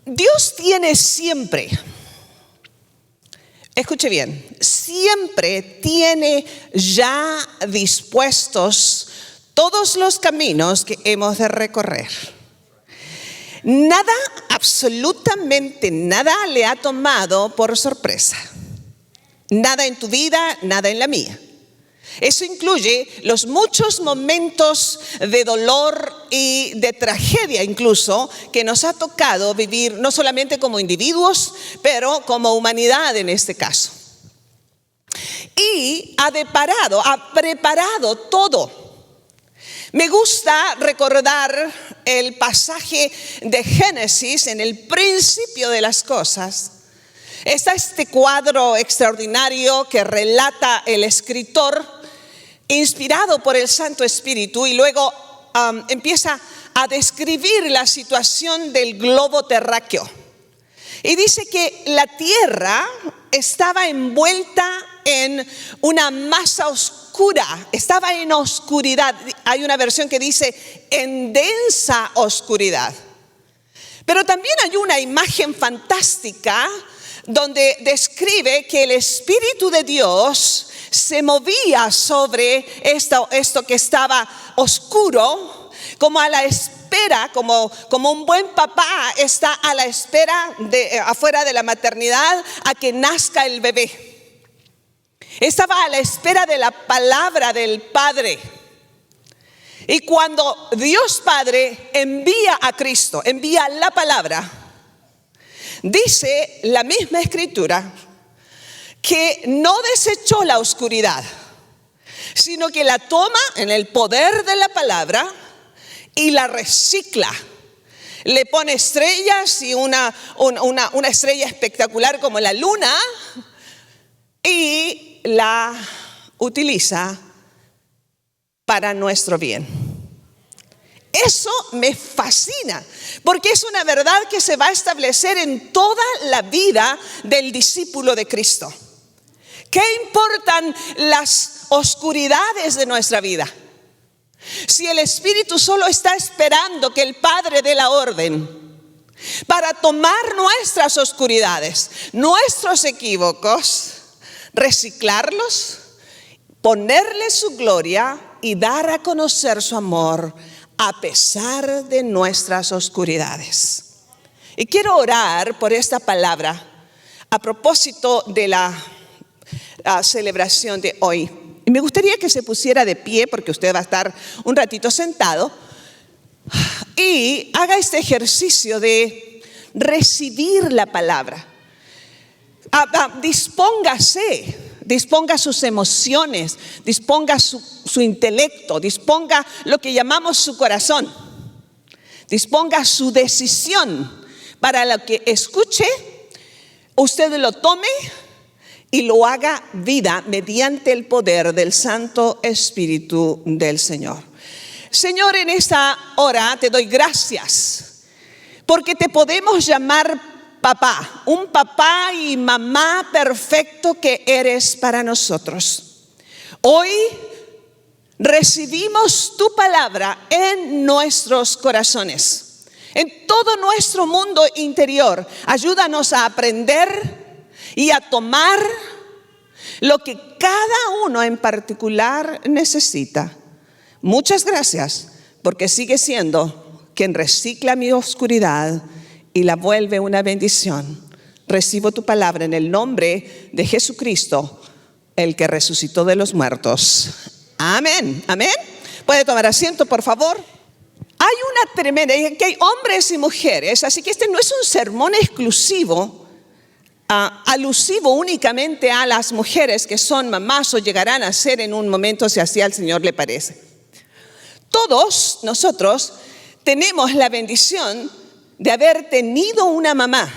Dios tiene siempre, escuche bien, siempre tiene ya dispuestos todos los caminos que hemos de recorrer. Nada, absolutamente nada le ha tomado por sorpresa. Nada en tu vida, nada en la mía. Eso incluye los muchos momentos de dolor y de tragedia incluso que nos ha tocado vivir, no solamente como individuos, pero como humanidad en este caso. Y ha preparado todo. Me gusta recordar el pasaje de Génesis en el principio de las cosas. Está este cuadro extraordinario que relata el escritor, inspirado por el Santo Espíritu, y luego empieza a describir la situación del globo terráqueo. Y dice que la tierra estaba envuelta en una masa oscura, estaba en oscuridad. Hay una versión que dice en densa oscuridad. Pero también hay una imagen fantástica donde describe que el Espíritu de Dios se movía sobre esto que estaba oscuro, como a la espera, como un buen papá está a la espera afuera de la maternidad a que nazca el bebé. Estaba a la espera de la palabra del Padre. Y cuando Dios Padre envía a Cristo, envía la palabra, dice la misma Escritura que no desechó la oscuridad, sino que la toma en el poder de la palabra y la recicla. Le pone estrellas y una estrella espectacular como la luna y la utiliza para nuestro bien. Eso me fascina, porque es una verdad que se va a establecer en toda la vida del discípulo de Cristo. ¿Qué importan las oscuridades de nuestra vida? Si el Espíritu solo está esperando que el Padre dé la orden para tomar nuestras oscuridades, nuestros equívocos, reciclarlos, ponerle su gloria y dar a conocer su amor a pesar de nuestras oscuridades. Y quiero orar por esta palabra a propósito de la celebración de hoy. Y me gustaría que se pusiera de pie, porque usted va a estar un ratito sentado, y haga este ejercicio de recibir la palabra. Disponga sus emociones, disponga su intelecto, disponga lo que llamamos su corazón, disponga su decisión para lo que escuche, usted lo tome y lo haga vida mediante el poder del Santo Espíritu del Señor. Señor, en esta hora te doy gracias porque te podemos llamar papá, un papá y mamá perfecto que eres para nosotros. Hoy recibimos tu palabra en nuestros corazones, en todo nuestro mundo interior. Ayúdanos a aprender y a tomar lo que cada uno en particular necesita. Muchas gracias, porque sigue siendo quien recicla mi oscuridad y la vuelve una bendición. Recibo tu palabra en el nombre de Jesucristo, el que resucitó de los muertos. Amén, amén. ¿Puede tomar asiento, por favor? Hay una tremenda, que hay hombres y mujeres, así que este no es un sermón exclusivo, alusivo únicamente a las mujeres que son mamás o llegarán a ser en un momento, si así al Señor le parece. Todos nosotros tenemos la bendición de haber tenido una mamá.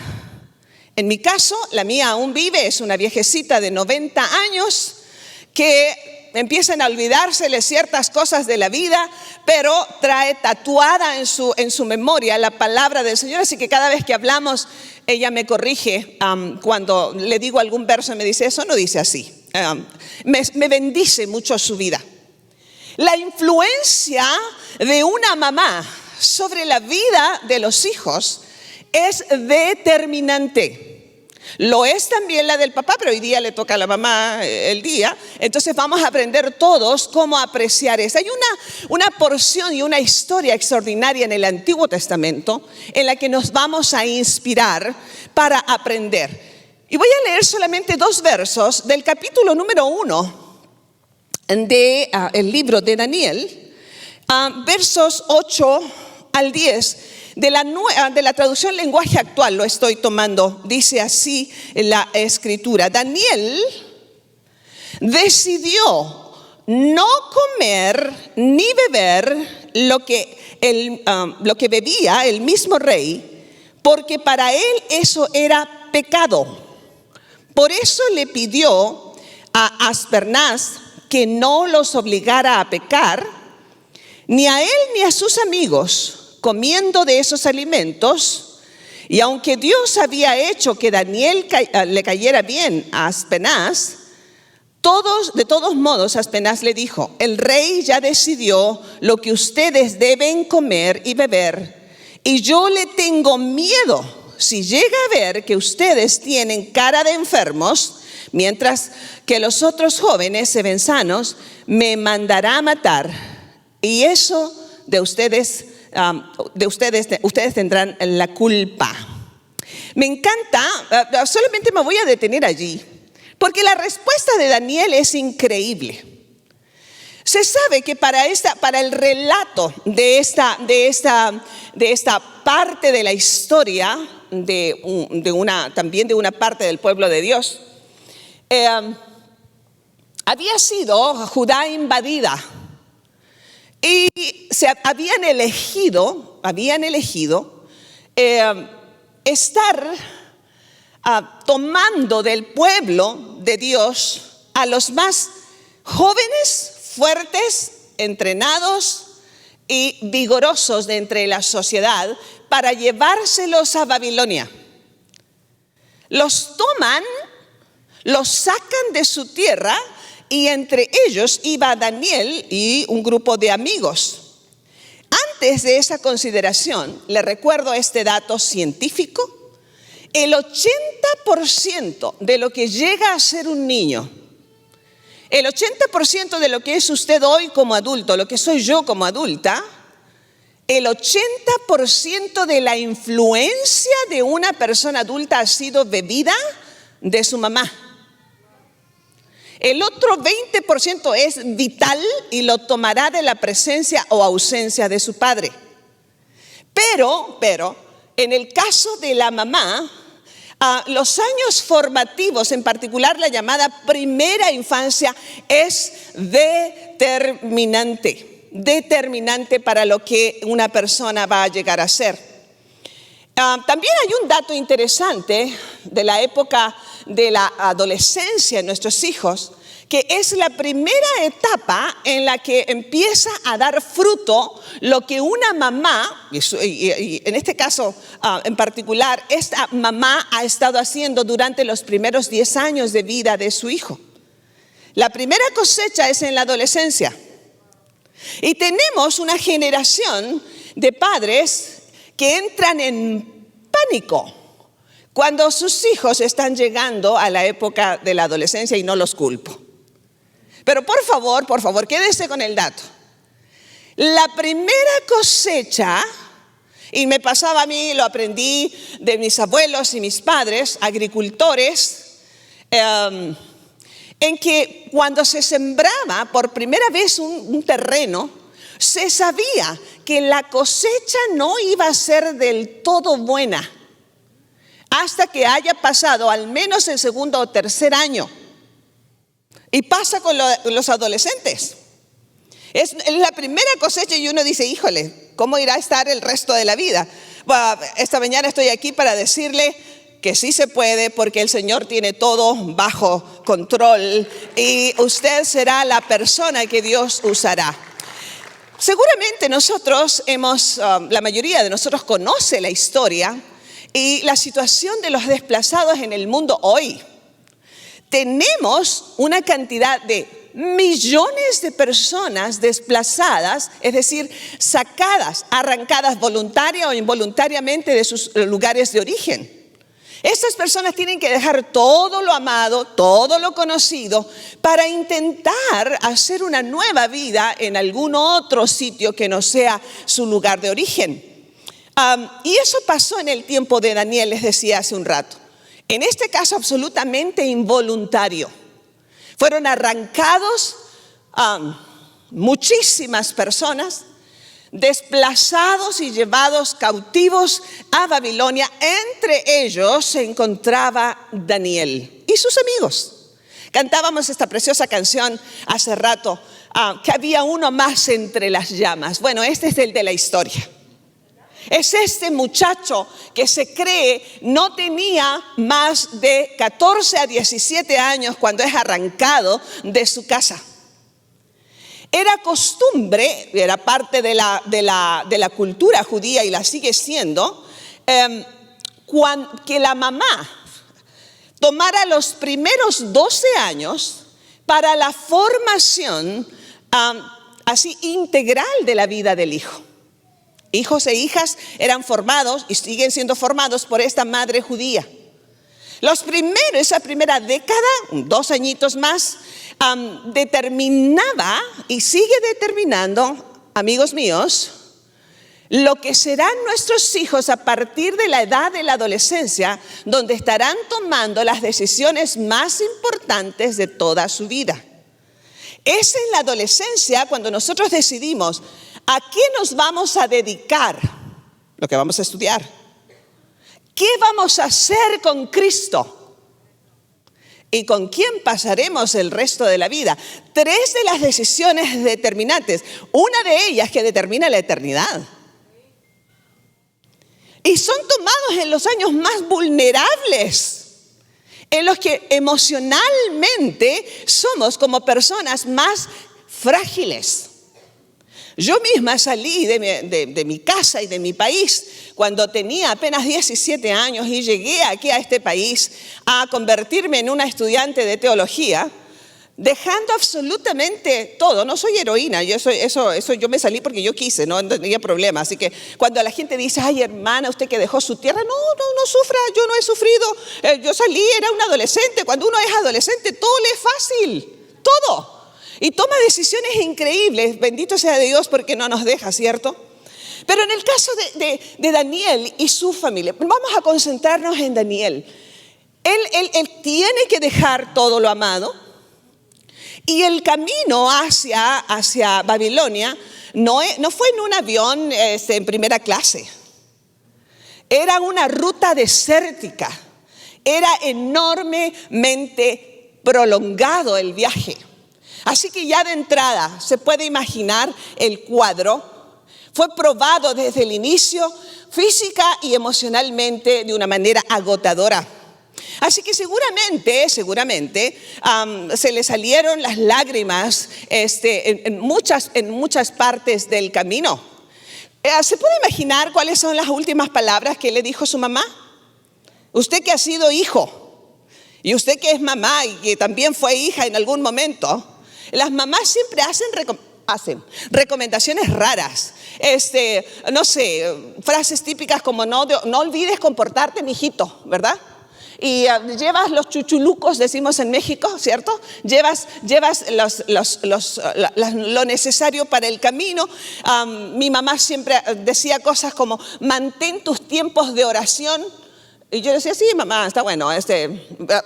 En mi caso, la mía aún vive, es una viejecita de 90 años que empiezan a olvidársele ciertas cosas de la vida, pero trae tatuada en su memoria la palabra del Señor. Así que cada vez que hablamos, ella me corrige cuando le digo algún verso, me dice, eso no dice así. Me bendice mucho su vida. La influencia de una mamá sobre la vida de los hijos es determinante. Lo es también la del papá, pero hoy día le toca a la mamá el día. Entonces vamos a aprender todos cómo apreciar eso. Hay una porción y una historia extraordinaria en el Antiguo Testamento en la que nos vamos a inspirar para aprender. Y voy a leer solamente 2 versos del capítulo número 1 del libro de Daniel, versos 8 al 10. De la traducción lenguaje actual lo estoy tomando. Dice así la escritura: Daniel decidió no comer ni beber lo que bebía el mismo rey, porque para él eso era pecado. Por eso le pidió a Aspenaz que no los obligara a pecar, ni a él ni a sus amigos, comiendo de esos alimentos. Y aunque Dios había hecho que Daniel le cayera bien a Aspenaz, de todos modos Aspenaz le dijo: el rey ya decidió lo que ustedes deben comer y beber, y yo le tengo miedo. Si llega a ver que ustedes tienen cara de enfermos, mientras que los otros jóvenes se ven sanos, me mandará a matar. Y eso ustedes tendrán la culpa. Me encanta, solamente me voy a detener allí, porque la respuesta de Daniel es increíble. Se sabe que para el relato de esta parte de la historia, también de una parte del pueblo de Dios, había sido Judá invadida. Y habían elegido estar tomando del pueblo de Dios a los más jóvenes, fuertes, entrenados y vigorosos de entre la sociedad para llevárselos a Babilonia. Los toman, los sacan de su tierra, y entre ellos iba Daniel y un grupo de amigos. Antes de esa consideración, le recuerdo este dato científico: el 80% de lo que llega a ser un niño, el 80% de lo que es usted hoy como adulto, lo que soy yo como adulta, el 80% de la influencia de una persona adulta ha sido bebida de su mamá. El otro 20% es vital y lo tomará de la presencia o ausencia de su padre. Pero, en el caso de la mamá, los años formativos, en particular la llamada primera infancia, es determinante para lo que una persona va a llegar a ser. También hay un dato interesante de la época de la adolescencia en nuestros hijos, que es la primera etapa en la que empieza a dar fruto lo que una mamá, y en este caso en particular, esta mamá ha estado haciendo durante los primeros 10 años de vida de su hijo. La primera cosecha es en la adolescencia. Y tenemos una generación de padres que entran en pánico cuando sus hijos están llegando a la época de la adolescencia, y no los culpo. Pero por favor, quédese con el dato. La primera cosecha, y me pasaba a mí, lo aprendí de mis abuelos y mis padres, agricultores, en que cuando se sembraba por primera vez un terreno, se sabía que la cosecha no iba a ser del todo buena hasta que haya pasado al menos el segundo o tercer año. Y pasa con los adolescentes. Es la primera cosecha y uno dice: híjole, ¿cómo irá a estar el resto de la vida? Bueno, esta mañana estoy aquí para decirle que sí se puede, porque el Señor tiene todo bajo control y usted será la persona que Dios usará. Seguramente la mayoría de nosotros conoce la historia y la situación de los desplazados en el mundo hoy. Tenemos una cantidad de millones de personas desplazadas, es decir, sacadas, arrancadas voluntaria o involuntariamente de sus lugares de origen. Estas personas tienen que dejar todo lo amado, todo lo conocido, para intentar hacer una nueva vida en algún otro sitio que no sea su lugar de origen. Y eso pasó en el tiempo de Daniel, les decía hace un rato. En este caso, absolutamente involuntario. Fueron arrancados muchísimas personas, desplazados y llevados cautivos a Babilonia. Entre ellos se encontraba Daniel y sus amigos. Cantábamos esta preciosa canción hace rato, que había uno más entre las llamas. Bueno, este es el de la historia. Es este muchacho que se cree no tenía más de 14 a 17 años cuando es arrancado de su casa. Era costumbre, era parte de la cultura judía y la sigue siendo, que la mamá tomara los primeros 12 años para la formación así integral de la vida del hijo. Hijos e hijas eran formados y siguen siendo formados por esta madre judía. Esa primera década, 2 añitos más, determinaba y sigue determinando, amigos míos, lo que serán nuestros hijos a partir de la edad de la adolescencia, donde estarán tomando las decisiones más importantes de toda su vida. Es en la adolescencia cuando nosotros decidimos a qué nos vamos a dedicar, lo que vamos a estudiar. ¿Qué vamos a hacer con Cristo? ¿Y con quién pasaremos el resto de la vida? 3 de las decisiones determinantes. Una de ellas que determina la eternidad. Y son tomados en los años más vulnerables, en los que emocionalmente somos como personas más frágiles. Yo misma salí de mi casa y de mi país cuando tenía apenas 17 años y llegué aquí a este país a convertirme en una estudiante de teología, dejando absolutamente todo. No soy heroína, yo me salí porque yo quise, no tenía problema. Así que cuando la gente dice, ay hermana, usted que dejó su tierra, no sufra, yo no he sufrido, yo salí, era un adolescente. Cuando uno es adolescente todo le es fácil, todo. Y toma decisiones increíbles, bendito sea Dios porque no nos deja, ¿cierto? Pero en el caso de Daniel y su familia, vamos a concentrarnos en Daniel. Él tiene que dejar todo lo amado y el camino hacia Babilonia no fue en un avión en primera clase. Era una ruta desértica, era enormemente prolongado el viaje. Así que ya de entrada se puede imaginar el cuadro. Fue probado desde el inicio física y emocionalmente de una manera agotadora. Así que seguramente se le salieron las lágrimas en muchas partes del camino. ¿Se puede imaginar cuáles son las últimas palabras que le dijo su mamá? Usted que ha sido hijo y usted que es mamá y que también fue hija en algún momento, las mamás siempre hacen recomendaciones raras. No sé, frases típicas como no olvides comportarte, mijito, ¿verdad? Y llevas los chuchulucos, decimos en México, ¿cierto? Llevas lo necesario para el camino. Mi mamá siempre decía cosas como mantén tus tiempos de oración. Y yo decía, sí, mamá, está bueno,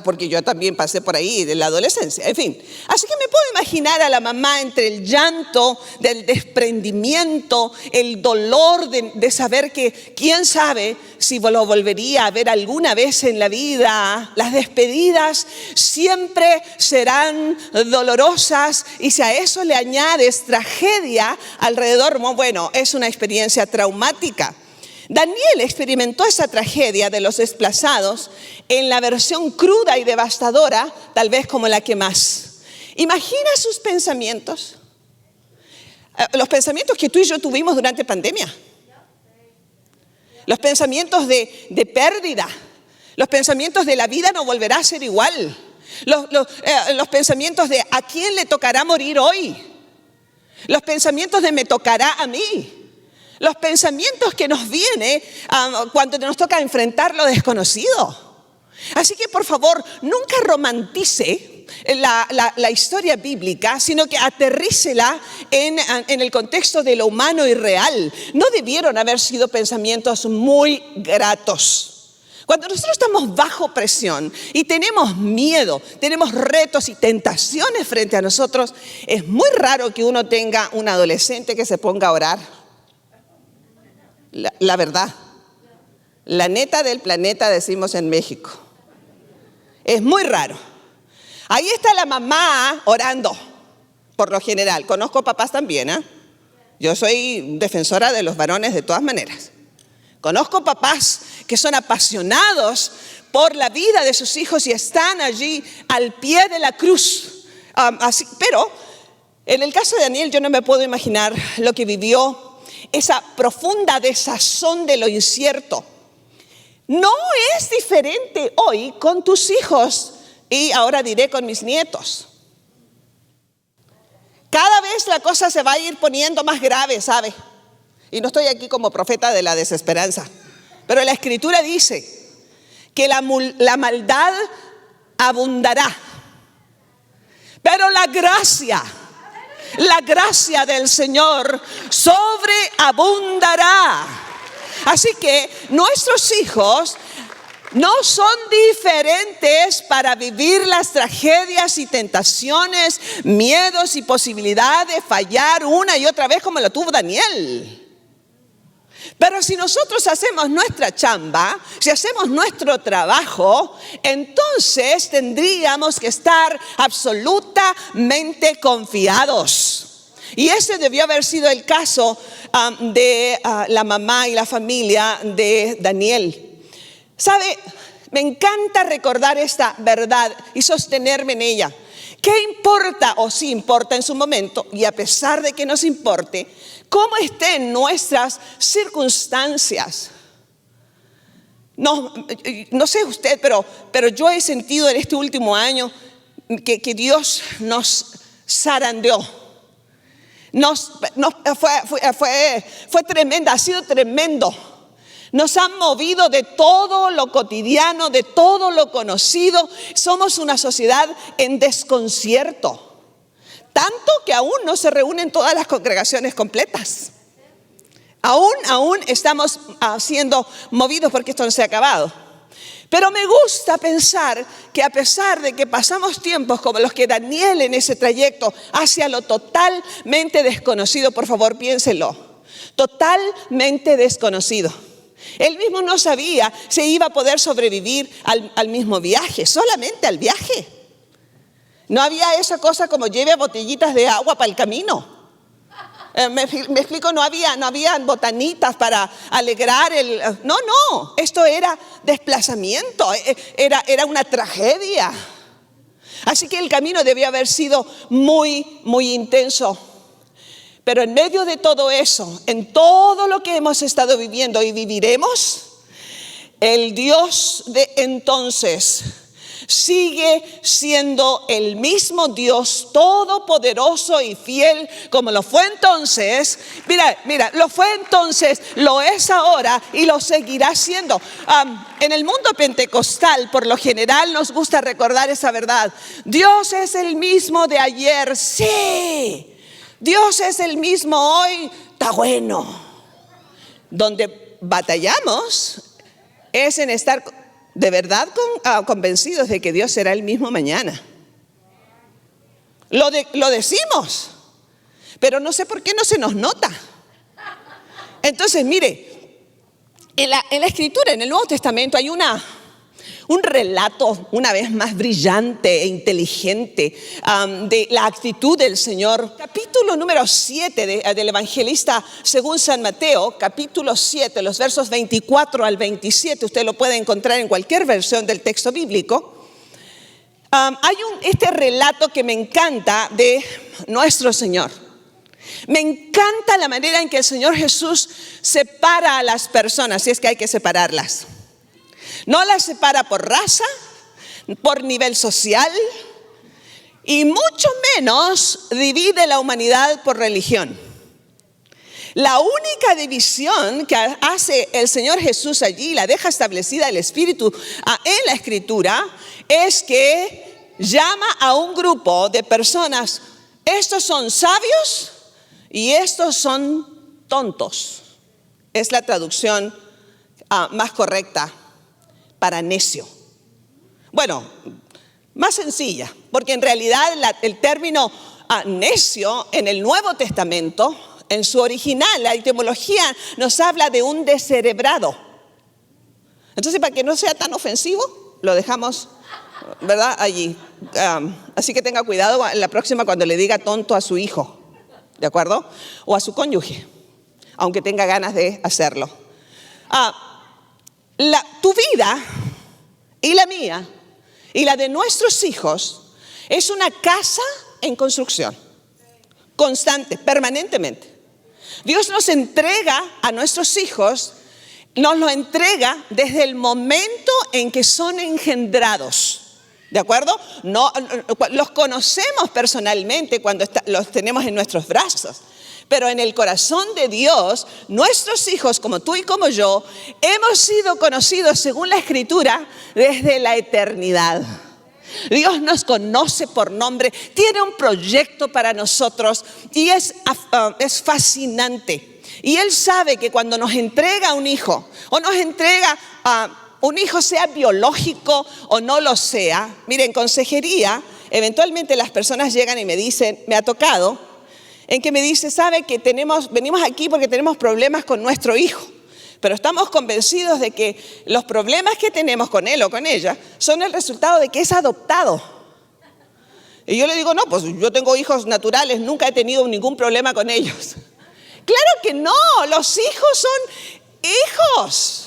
porque yo también pasé por ahí de la adolescencia, en fin. Así que me puedo imaginar a la mamá entre el llanto del desprendimiento, el dolor de saber que quién sabe si lo volvería a ver alguna vez en la vida. Las despedidas siempre serán dolorosas y si a eso le añades tragedia alrededor, bueno, es una experiencia traumática. Daniel experimentó esa tragedia de los desplazados en la versión cruda y devastadora, tal vez como la que más. Imagina sus pensamientos, los pensamientos que tú y yo tuvimos durante pandemia, los pensamientos de pérdida, los pensamientos de la vida no volverá a ser igual. Los pensamientos de ¿a quién le tocará morir hoy? Los pensamientos de ¿me tocará a mí? Los pensamientos que nos vienen cuando nos toca enfrentar lo desconocido. Así que por favor, nunca romantice la historia bíblica, sino que aterrícela en el contexto de lo humano y real. No debieron haber sido pensamientos muy gratos. Cuando nosotros estamos bajo presión y tenemos miedo, tenemos retos y tentaciones frente a nosotros, es muy raro que uno tenga un adolescente que se ponga a orar. La verdad, la neta del planeta, decimos en México. Es muy raro. Ahí está la mamá orando, por lo general. Conozco papás también, ¿eh? Yo soy defensora de los varones de todas maneras. Conozco papás que son apasionados por la vida de sus hijos y están allí al pie de la cruz. Pero en el caso de Daniel yo no me puedo imaginar lo que vivió, esa profunda desazón de lo incierto. No es diferente hoy con tus hijos y ahora diré con mis nietos. Cada vez la cosa se va a ir poniendo más grave, ¿sabe? Y no estoy aquí como profeta de la desesperanza, pero la Escritura dice que la maldad abundará, pero la gracia del Señor sobreabundará. Así que nuestros hijos no son diferentes para vivir las tragedias y tentaciones, miedos y posibilidad de fallar una y otra vez como lo tuvo Daniel. Pero si nosotros hacemos nuestra chamba, si hacemos nuestro trabajo, entonces tendríamos que estar absolutamente confiados. Y ese debió haber sido el caso de la mamá y la familia de Daniel. ¿Sabe? Me encanta recordar esta verdad y sostenerme en ella. ¿Qué importa o sí importa en su momento? Y a pesar de que nos importe, ¿cómo estén nuestras circunstancias? No sé usted, pero yo he sentido en este último año que Dios nos zarandeó. Fue tremenda, ha sido tremendo. Nos han movido de todo lo cotidiano, de todo lo conocido. Somos una sociedad en desconcierto. Tanto que aún no se reúnen todas las congregaciones completas. Aún estamos siendo movidos porque esto no se ha acabado. Pero me gusta pensar que a pesar de que pasamos tiempos como los que Daniel en ese trayecto hacia lo totalmente desconocido, por favor piénselo, totalmente desconocido. Él mismo no sabía si iba a poder sobrevivir al mismo viaje, solamente al viaje. No había esa cosa como lleve botellitas de agua para el camino. Me explico, no había botanitas para alegrar No, esto era desplazamiento, era una tragedia. Así que el camino debió haber sido muy, muy intenso. Pero en medio de todo eso, en todo lo que hemos estado viviendo y viviremos, el Dios de entonces sigue siendo el mismo Dios todopoderoso y fiel como lo fue entonces. Mira, lo fue entonces, lo es ahora y lo seguirá siendo. En el mundo pentecostal, por lo general, nos gusta recordar esa verdad. Dios es el mismo de ayer, sí. Dios es el mismo hoy, está bueno. Donde batallamos es en estar de verdad convencidos de que Dios será el mismo mañana. Lo decimos, pero no sé por qué no se nos nota. Entonces, mire, en la Escritura, en el Nuevo Testamento, hay un relato una vez más brillante e inteligente de la actitud del Señor. Capítulo número 7 del evangelista según San Mateo, capítulo 7, los versos 24 al 27, usted lo puede encontrar en cualquier versión del texto bíblico. Hay este relato que me encanta de nuestro Señor. Me encanta la manera en que el Señor Jesús separa a las personas, si es que hay que separarlas. No las separa por raza, por nivel social y mucho menos divide la humanidad por religión. La única división que hace el Señor Jesús allí, la deja establecida el Espíritu en la Escritura, es que llama a un grupo de personas, estos son sabios y estos son tontos. Es la traducción más correcta para necio. Bueno, más sencilla, porque en realidad el término necio en el Nuevo Testamento, en su original, la etimología nos habla de un descerebrado. Entonces, para que no sea tan ofensivo, lo dejamos, ¿verdad?, allí. Así que tenga cuidado la próxima cuando le diga tonto a su hijo, ¿de acuerdo? O a su cónyuge, aunque tenga ganas de hacerlo. Tu vida y la mía y la de nuestros hijos es una casa en construcción, constante, permanentemente. Dios nos entrega a nuestros hijos, nos lo entrega desde el momento en que son engendrados, ¿de acuerdo? No, los conocemos personalmente cuando los tenemos en nuestros brazos, pero en el corazón de Dios, nuestros hijos, como tú y como yo, hemos sido conocidos según la Escritura desde la eternidad. Dios nos conoce por nombre, tiene un proyecto para nosotros y es fascinante. Y Él sabe que cuando nos entrega un hijo, o nos entrega un hijo, sea biológico o no lo sea, miren, en consejería, eventualmente las personas llegan y me dicen, me ha tocado, en que me dice, sabe que venimos aquí porque tenemos problemas con nuestro hijo. Pero estamos convencidos de que los problemas que tenemos con él o con ella son el resultado de que es adoptado. Y yo le digo, no, pues yo tengo hijos naturales, nunca he tenido ningún problema con ellos. Claro que no, los hijos son hijos.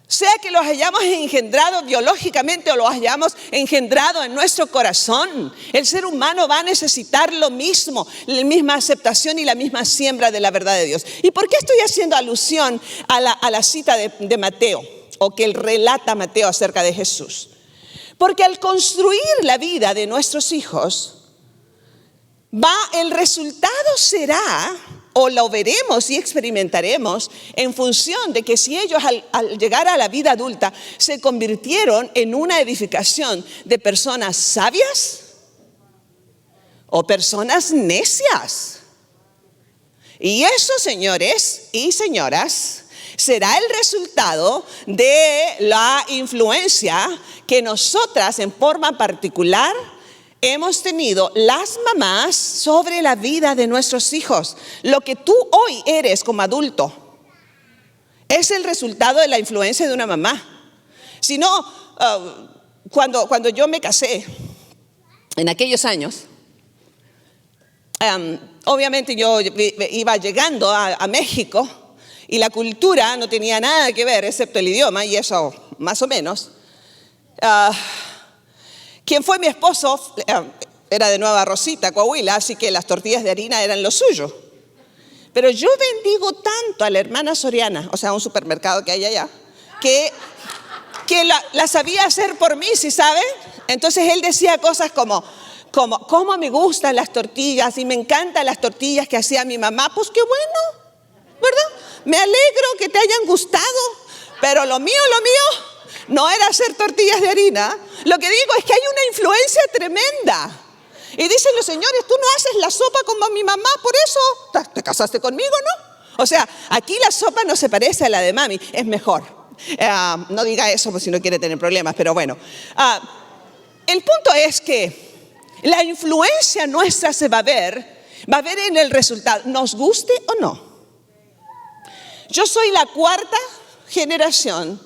Sea que los hayamos engendrado biológicamente o los hayamos engendrado en nuestro corazón, el ser humano va a necesitar lo mismo, la misma aceptación y la misma siembra de la verdad de Dios. ¿Y por qué estoy haciendo alusión a la cita de Mateo, o que él relata Mateo acerca de Jesús? Porque al construir la vida de nuestros hijos, el resultado será, o lo veremos y experimentaremos en función de que si ellos al llegar a la vida adulta se convirtieron en una edificación de personas sabias o personas necias. Y eso, señores y señoras, será el resultado de la influencia que nosotras en forma particular hemos tenido las mamás sobre la vida de nuestros hijos. Lo que tú hoy eres como adulto es el resultado de la influencia de una mamá. Si no, cuando yo me casé, en aquellos años, obviamente yo iba llegando a México y la cultura no tenía nada que ver excepto el idioma, y eso más o menos. Quien fue mi esposo era de Nueva Rosita, Coahuila, así que las tortillas de harina eran lo suyo. Pero yo bendigo tanto a la hermana Soriana, o sea, un supermercado que hay allá, que la sabía hacer por mí, ¿sí saben? Entonces él decía cosas como ¿cómo me gustan las tortillas? Y me encantan las tortillas que hacía mi mamá. Pues qué bueno, ¿verdad? Me alegro que te hayan gustado, pero lo mío no era hacer tortillas de harina. Lo que digo es que hay una influencia tremenda. Y dicen los señores, tú no haces la sopa como mi mamá, por eso te casaste conmigo, ¿no? O sea, aquí la sopa no se parece a la de mami, es mejor. No diga eso pues, si no quiere tener problemas, pero bueno. El punto es que la influencia nuestra se va a ver en el resultado, nos guste o no. Yo soy la cuarta generación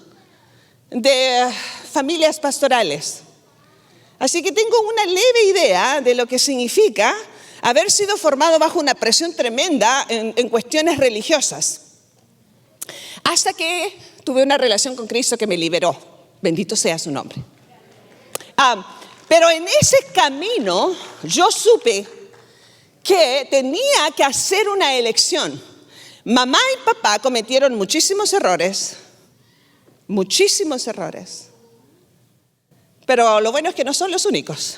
de familias pastorales. Así que tengo una leve idea de lo que significa haber sido formado bajo una presión tremenda en cuestiones religiosas. Hasta que tuve una relación con Cristo que me liberó. Bendito sea su nombre. Pero en ese camino yo supe que tenía que hacer una elección. Mamá y papá cometieron muchísimos errores. Pero lo bueno es que no son los únicos.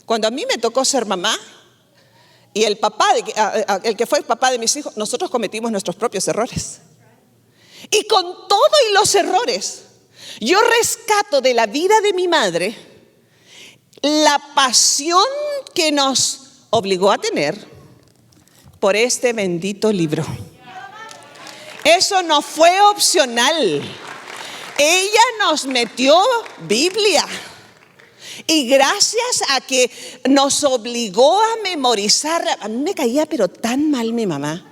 Cuando a mí me tocó ser mamá, y el que fue el papá de mis hijos, nosotros cometimos nuestros propios errores. Y con todo y los errores, yo rescato de la vida de mi madre la pasión que nos obligó a tener por este bendito libro. Eso no fue opcional. Ella nos metió Biblia. Y gracias a que nos obligó a memorizarla, a mí me caía pero tan mal mi mamá.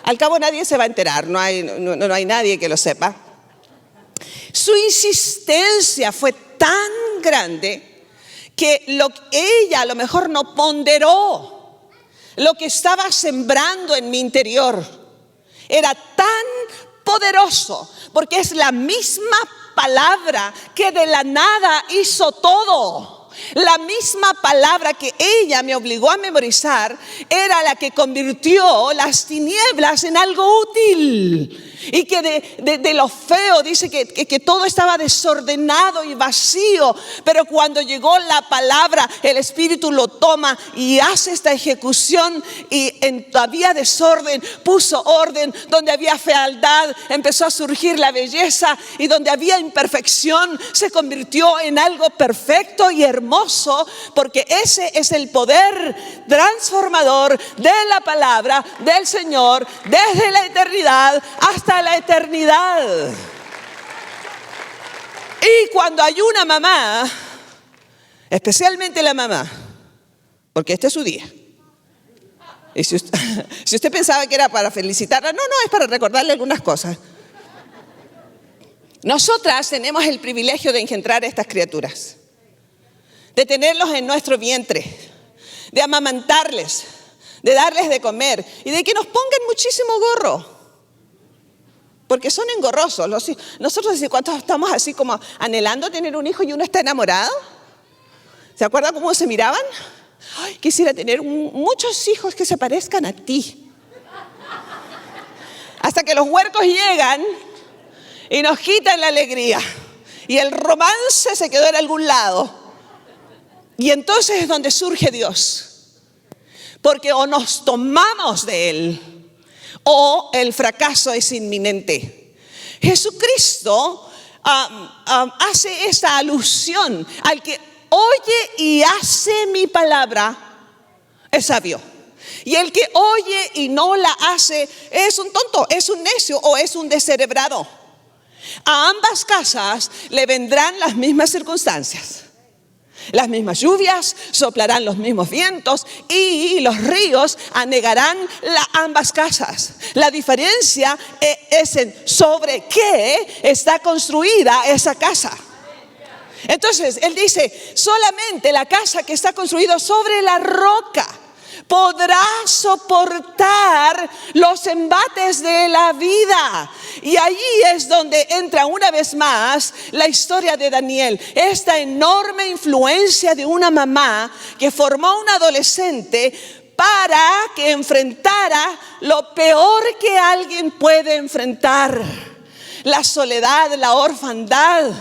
Al cabo nadie se va a enterar, no hay nadie que lo sepa. Su insistencia fue tan grande que ella a lo mejor no ponderó lo que estaba sembrando en mi interior. Era tan poderoso porque es la misma palabra que de la nada hizo todo. La misma palabra que ella me obligó a memorizar era la que convirtió las tinieblas en algo útil. Y que de lo feo dice que todo estaba desordenado y vacío. Pero cuando llegó la palabra, el Espíritu lo toma y hace esta ejecución. Y había desorden, puso orden. Donde había fealdad, empezó a surgir la belleza. Y donde había imperfección, se convirtió en algo perfecto y hermoso. Porque ese es el poder transformador de la palabra del Señor desde la eternidad hasta la eternidad. Y cuando hay una mamá, especialmente la mamá, porque este es su día, y si usted pensaba que era para felicitarla, no, es para recordarle algunas cosas. Nosotras tenemos el privilegio de engendrar a estas criaturas, de tenerlos en nuestro vientre, de amamantarles, de darles de comer y de que nos pongan muchísimo gorro. Porque son engorrosos. Nosotros cuando estamos así como anhelando tener un hijo y uno está enamorado. ¿Se acuerdan cómo se miraban? Ay, quisiera tener muchos hijos que se parezcan a ti. Hasta que los huercos llegan y nos quitan la alegría. Y el romance se quedó en algún lado. Y entonces es donde surge Dios. Porque o nos tomamos de Él, o el fracaso es inminente. Jesucristo hace esta alusión al que oye y hace mi palabra es sabio. Y el que oye y no la hace es un tonto, es un necio o es un descerebrado. A ambas casas le vendrán las mismas circunstancias. Las mismas lluvias, soplarán los mismos vientos y los ríos anegarán ambas casas. La diferencia es en sobre qué está construida esa casa. Entonces, él dice, solamente la casa que está construida sobre la roca podrá soportar los embates de la vida. Y allí es donde entra una vez más la historia de Daniel. Esta enorme influencia de una mamá que formó un adolescente para que enfrentara lo peor que alguien puede enfrentar: la soledad, la orfandad.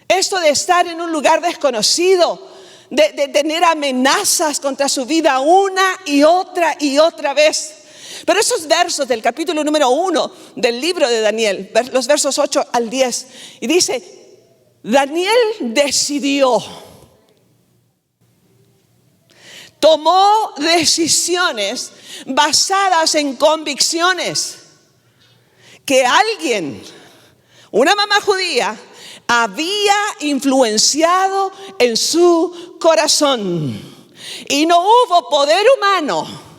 Esto de estar en un lugar desconocido, de tener amenazas contra su vida una y otra vez. Pero esos versos del capítulo número 1 del libro de Daniel, los versos 8 al 10, y dice, Daniel decidió, tomó decisiones basadas en convicciones que alguien, una mamá judía, había influenciado en su corazón. Y no hubo poder humano,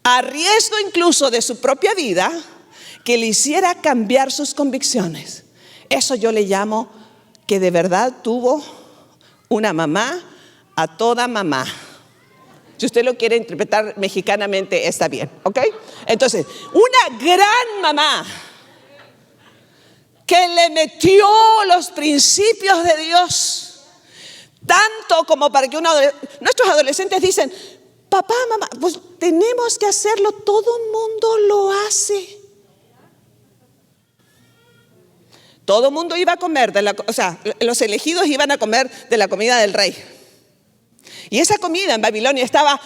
a riesgo incluso de su propia vida, que le hiciera cambiar sus convicciones. Eso yo le llamo que de verdad tuvo una mamá a toda mamá. Si usted lo quiere interpretar mexicanamente, está bien, ¿ok? Entonces, una gran mamá que le metió los principios de Dios, tanto como para que nuestros adolescentes dicen, papá, mamá, pues tenemos que hacerlo, todo el mundo lo hace. Todo el mundo iba a comer, los elegidos iban a comer de la comida del rey. Y esa comida en Babilonia estaba,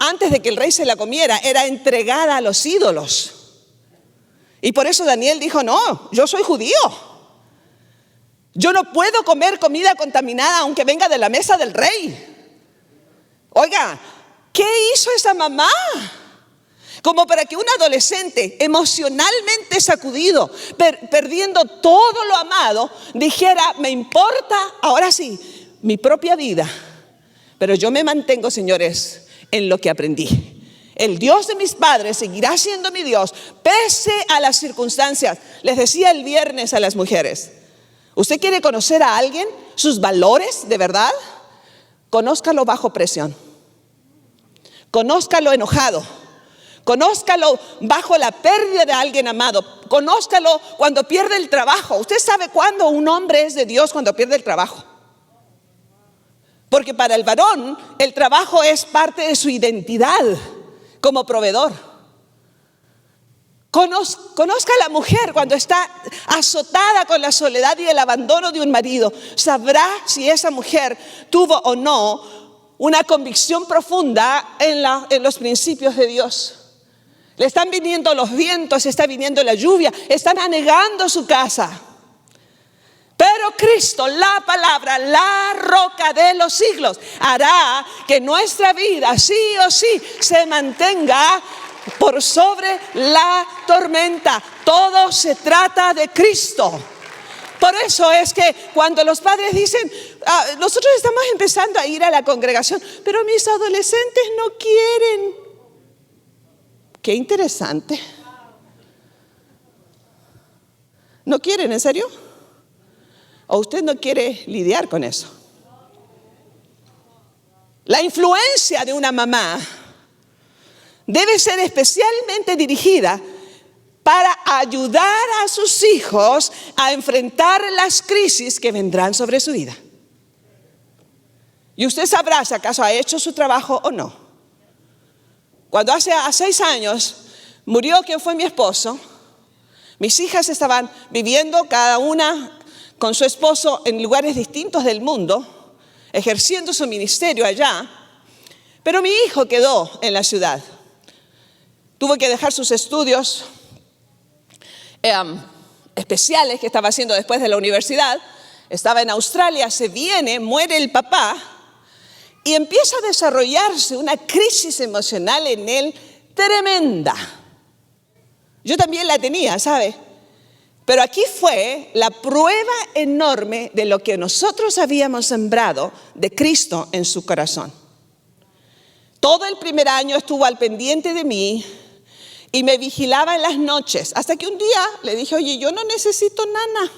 antes de que el rey se la comiera, era entregada a los ídolos. Y por eso Daniel dijo, no, yo soy judío. Yo no puedo comer comida contaminada aunque venga de la mesa del rey. Oiga, ¿qué hizo esa mamá? Como para que un adolescente emocionalmente sacudido, perdiendo todo lo amado, dijera, me importa, ahora sí, mi propia vida. Pero yo me mantengo, señores, en lo que aprendí. El Dios de mis padres seguirá siendo mi Dios, pese a las circunstancias. Les decía el viernes a las mujeres, ¿usted quiere conocer a alguien, sus valores de verdad? Conózcalo bajo presión. Conózcalo enojado. Conózcalo bajo la pérdida de alguien amado. Conózcalo cuando pierde el trabajo. ¿Usted sabe cuándo un hombre es de Dios? Cuando pierde el trabajo. Porque para el varón el trabajo es parte de su identidad como proveedor. Conozca a la mujer cuando está azotada con la soledad y el abandono de un marido. Sabrá si esa mujer tuvo o no una convicción profunda en los principios de Dios. Le están viniendo los vientos, está viniendo la lluvia, están anegando su casa. Pero Cristo, la palabra, la roca de los siglos, hará que nuestra vida sí o sí se mantenga por sobre la tormenta. Todo se trata de Cristo. Por eso es que cuando los padres dicen, nosotros estamos empezando a ir a la congregación, pero mis adolescentes no quieren. Qué interesante. ¿No quieren, en serio? ¿O usted no quiere lidiar con eso? La influencia de una mamá debe ser especialmente dirigida para ayudar a sus hijos a enfrentar las crisis que vendrán sobre su vida. Y usted sabrá si acaso ha hecho su trabajo o no. Cuando hace 6 años murió quien fue mi esposo, mis hijas estaban viviendo cada una con su esposo en lugares distintos del mundo, ejerciendo su ministerio allá, pero mi hijo quedó en la ciudad. Tuvo que dejar sus estudios especiales que estaba haciendo después de la universidad. Estaba en Australia, se viene, muere el papá y empieza a desarrollarse una crisis emocional en él tremenda. Yo también la tenía, ¿sabe? Pero aquí fue la prueba enorme de lo que nosotros habíamos sembrado de Cristo en su corazón. Todo el primer año estuvo al pendiente de mí y me vigilaba en las noches, hasta que un día le dije, oye, yo no necesito nana,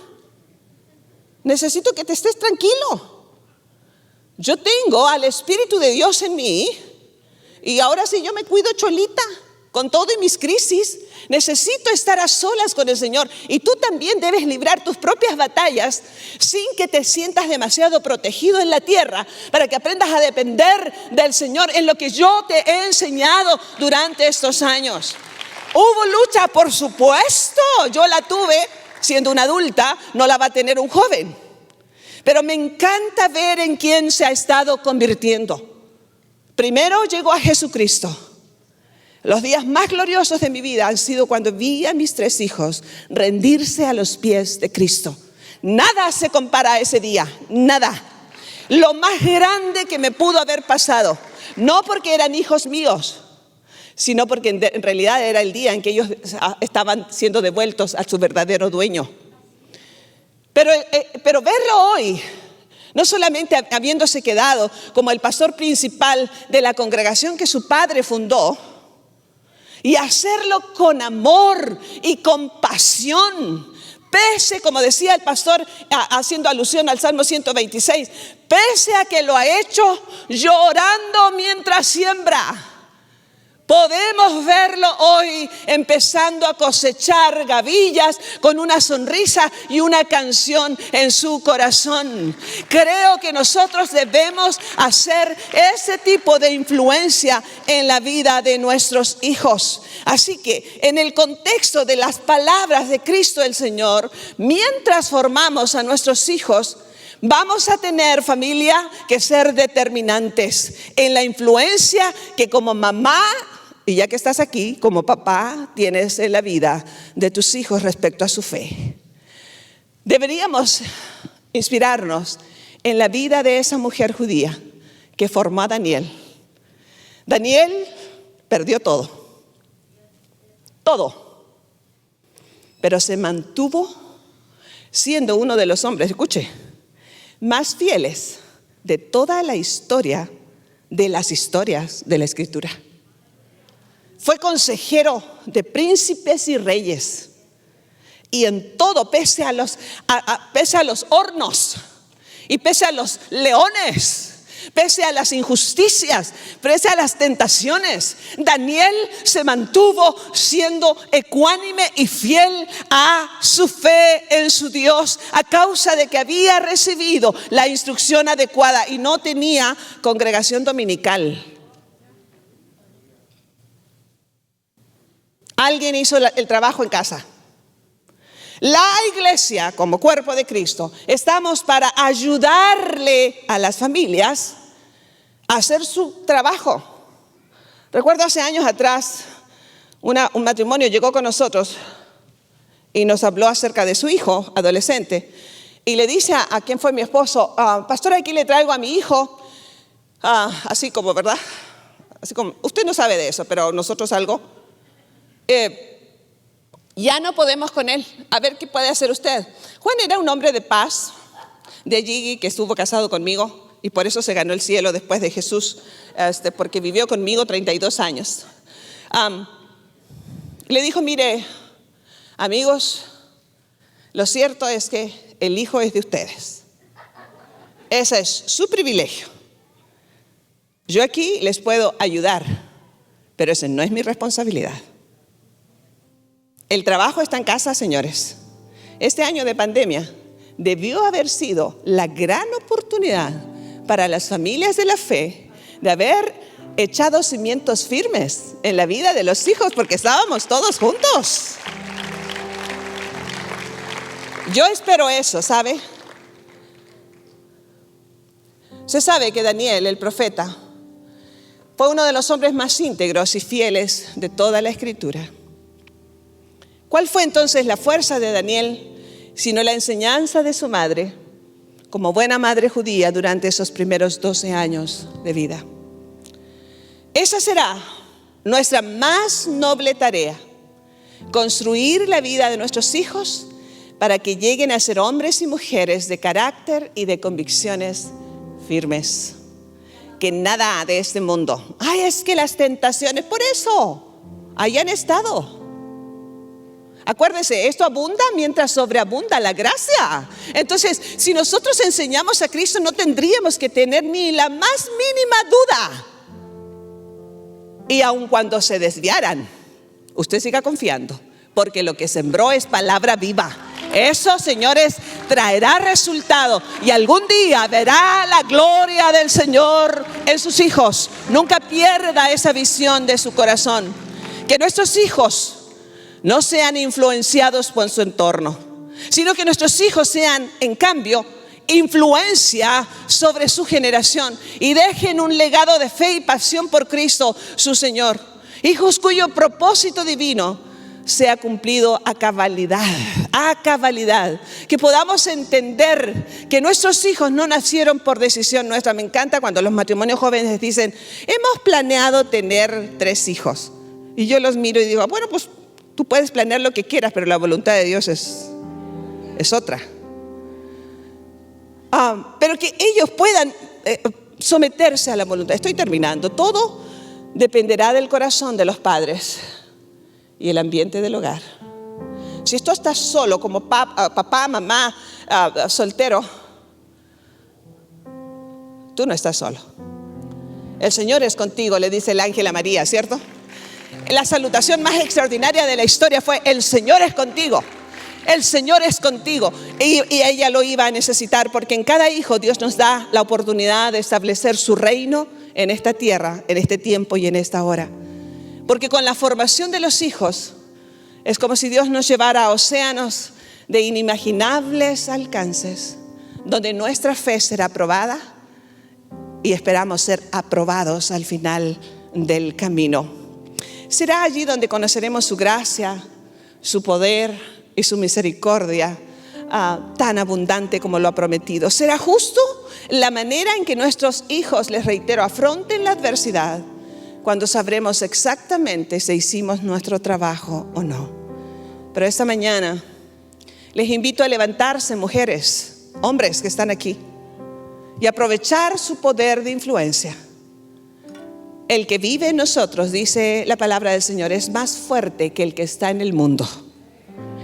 necesito que te estés tranquilo. Yo tengo al Espíritu de Dios en mí y ahora sí yo me cuido cholita con todo y mis crisis. Necesito estar a solas con el Señor y tú también debes librar tus propias batallas sin que te sientas demasiado protegido en la tierra, para que aprendas a depender del Señor en lo que yo te he enseñado durante estos años. Hubo lucha, por supuesto, yo la tuve siendo una adulta, no la va a tener un joven. Pero me encanta ver en quién se ha estado convirtiendo. Primero llegó a Jesucristo. Los días más gloriosos de mi vida han sido cuando vi a mis 3 hijos rendirse a los pies de Cristo. Nada se compara a ese día, nada. Lo más grande que me pudo haber pasado, no porque eran hijos míos, sino porque en realidad era el día en que ellos estaban siendo devueltos a su verdadero dueño. Pero verlo hoy, no solamente habiéndose quedado como el pastor principal de la congregación que su padre fundó, y hacerlo con amor y compasión, pese, como decía el pastor, haciendo alusión al Salmo 126, pese a que lo ha hecho llorando mientras siembra, Podemos verlo hoy empezando a cosechar gavillas con una sonrisa y una canción en su corazón. Creo que nosotros debemos hacer ese tipo de influencia en la vida de nuestros hijos. Así que en el contexto de las palabras de Cristo el Señor, mientras formamos a nuestros hijos, vamos a tener, familia, que ser determinantes en la influencia que como mamá, y ya que estás aquí, como papá, tienes en la vida de tus hijos respecto a su fe. Deberíamos inspirarnos en la vida de esa mujer judía que formó a Daniel. Daniel perdió todo, pero se mantuvo siendo uno de los hombres, escuche, más fieles de toda la historia de las historias de la Escritura. Fue consejero de príncipes y reyes. Y en todo, pese a los hornos y pese a los leones, pese a las injusticias, pese a las tentaciones, Daniel se mantuvo siendo ecuánime y fiel a su fe en su Dios, a causa de que había recibido la instrucción adecuada y no tenía congregación dominical. Alguien hizo el trabajo en casa. La iglesia, como cuerpo de Cristo, estamos para ayudarle a las familias a hacer su trabajo. Recuerdo hace años atrás, un matrimonio llegó con nosotros y nos habló acerca de su hijo adolescente. Y le dice a quien fue mi esposo, pastor, aquí le traigo a mi hijo, así como, ¿verdad? Así como, usted no sabe de eso, pero nosotros algo. Ya no podemos con él. A ver qué puede hacer usted. Juan era un hombre de paz, de allí que estuvo casado conmigo y por eso se ganó el cielo después de Jesús, porque vivió conmigo 32 años. Le dijo, mire, amigos, lo cierto es que el hijo es de ustedes. Ese es su privilegio. Yo aquí les puedo ayudar, pero esa no es mi responsabilidad. El trabajo está en casa, señores. Este año de pandemia debió haber sido la gran oportunidad para las familias de la fe de haber echado cimientos firmes en la vida de los hijos, porque estábamos todos juntos. Yo espero eso, ¿sabe? Se sabe que Daniel, el profeta, fue uno de los hombres más íntegros y fieles de toda la Escritura. ¿Cuál fue entonces la fuerza de Daniel, sino la enseñanza de su madre, como buena madre judía durante esos primeros 12 años de vida? Esa será nuestra más noble tarea, construir la vida de nuestros hijos para que lleguen a ser hombres y mujeres de carácter y de convicciones firmes. Que nada de este mundo, es que las tentaciones, por eso, ahí han estado. Acuérdese, esto abunda mientras sobreabunda la gracia. Entonces, si nosotros enseñamos a Cristo, no tendríamos que tener ni la más mínima duda. Y aun cuando se desviaran, usted siga confiando, porque lo que sembró es palabra viva. Eso, señores, traerá resultado y algún día verá la gloria del Señor en sus hijos. Nunca pierda esa visión de su corazón. Que nuestros hijos no sean influenciados por su entorno, sino que nuestros hijos sean, en cambio, influencia sobre su generación y dejen un legado de fe y pasión por Cristo, su Señor. Hijos cuyo propósito divino sea cumplido a cabalidad. Que podamos entender que nuestros hijos no nacieron por decisión nuestra. Me encanta cuando los matrimonios jóvenes dicen, hemos planeado tener 3 hijos. Y yo los miro y digo, bueno, pues tú puedes planear lo que quieras, pero la voluntad de Dios es otra. Pero que ellos puedan someterse a la voluntad. Estoy terminando. Todo dependerá del corazón de los padres y el ambiente del hogar. Si tú estás solo como papá, mamá, soltero, tú no estás solo. El Señor es contigo, le dice el ángel a María, ¿cierto? La salutación más extraordinaria de la historia fue: el Señor es contigo. El Señor es contigo. Y ella lo iba a necesitar, porque en cada hijo Dios nos da la oportunidad de establecer su reino en esta tierra, en este tiempo y en esta hora. Porque con la formación de los hijos es como si Dios nos llevara a océanos de inimaginables alcances, donde nuestra fe será probada y esperamos ser aprobados al final del camino. Será allí donde conoceremos su gracia, su poder y su misericordia tan abundante como lo ha prometido. Será justo la manera en que nuestros hijos, les reitero, afronten la adversidad, cuando sabremos exactamente si hicimos nuestro trabajo o no. Pero esta mañana les invito a levantarse, mujeres, hombres que están aquí, y aprovechar su poder de influencia. El que vive en nosotros, dice la palabra del Señor, es más fuerte que el que está en el mundo.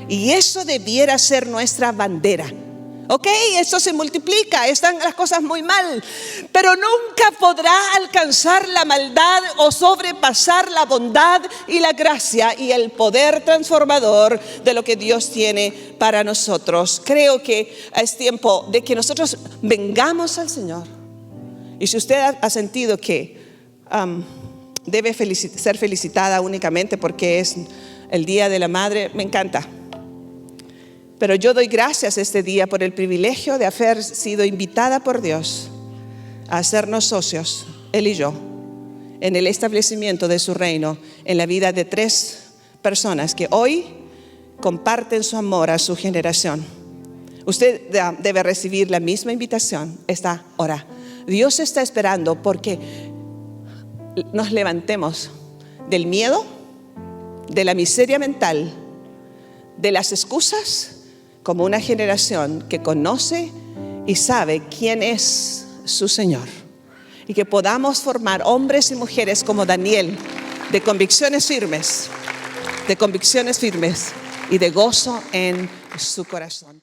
Y eso debiera ser nuestra bandera. Ok, eso se multiplica, están las cosas muy mal, pero nunca podrá alcanzar la maldad o sobrepasar la bondad y la gracia y el poder transformador de lo que Dios tiene para nosotros. Creo que es tiempo de que nosotros vengamos al Señor. Y si usted ha sentido que debe ser felicitada únicamente porque es el Día de la Madre, me encanta. Pero yo doy gracias este día por el privilegio de haber sido invitada por Dios a hacernos socios, Él y yo, en el establecimiento de su reino en la vida de 3 personas que hoy comparten su amor a su generación. Usted debe recibir la misma invitación esta hora. Dios está esperando porque nos levantemos del miedo, de la miseria mental, de las excusas, como una generación que conoce y sabe quién es su Señor. Y que podamos formar hombres y mujeres como Daniel, de convicciones firmes y de gozo en su corazón.